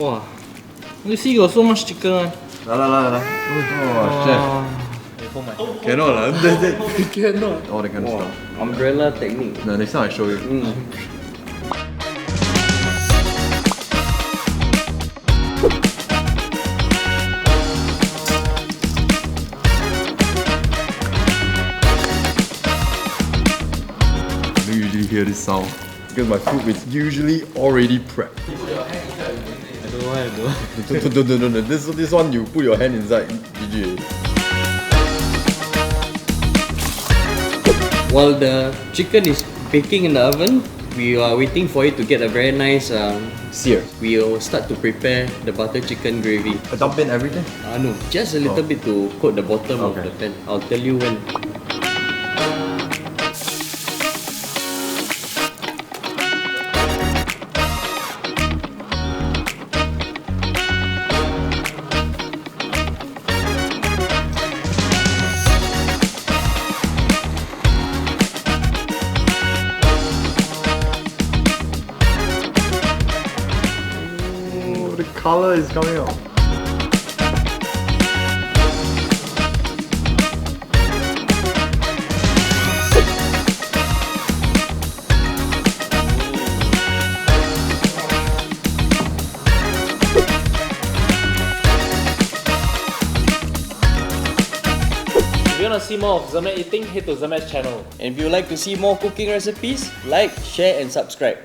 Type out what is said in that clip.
Wow, you see got so much chicken. Oh, chef. Cannot lah. Cannot. All that kind of stuff. Umbrella technique. No, next time I show you. I don't usually hear this sound because my food is usually already prepped. I don't know. No. This one you put your hand inside. GG. While the chicken is baking in the oven, we are waiting for it to get a very nice Sear. we'll start to prepare the butter chicken gravy. Dump in everything? No, just a little bit to coat the bottom of Okay. the pan. I'll tell you when. The color is coming out. If you want to see more of Zermatt eating, head to Zermatt's channel. And if you like to see more cooking recipes, like, share and subscribe.